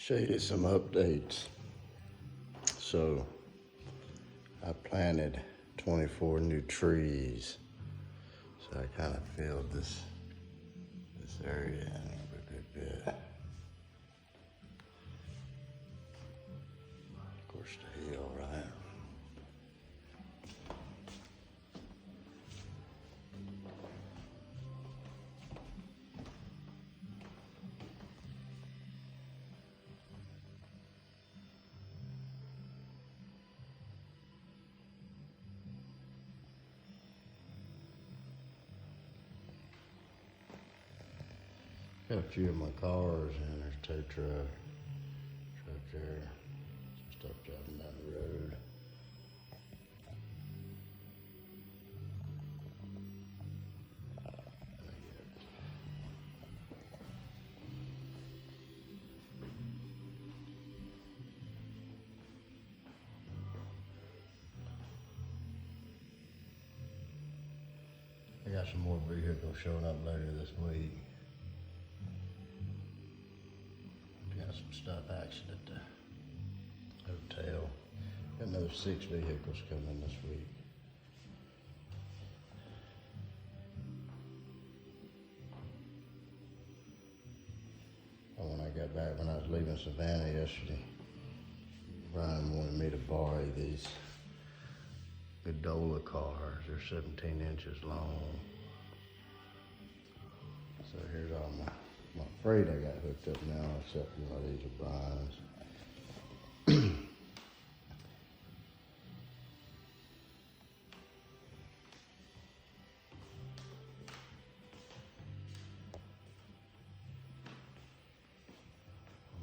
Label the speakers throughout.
Speaker 1: Show you some updates. So I planted 24 new trees. So I kind of filled this area in a good bit. Of course, the hill, right? Got a few of my cars and there's tow truck there, some stuff driving down the road. I got some more vehicles showing up later this week. Got some stuff actually at the hotel. Got another 6 vehicles coming this week. When I got back, when I was leaving Savannah yesterday, Brian wanted me to borrow these Godola cars. They're 17 inches long. So here's all my freight I got hooked up now, except these are Brian's. I don't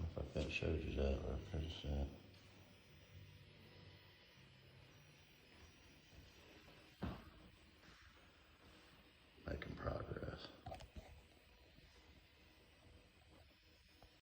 Speaker 1: know if that showed you that or if I just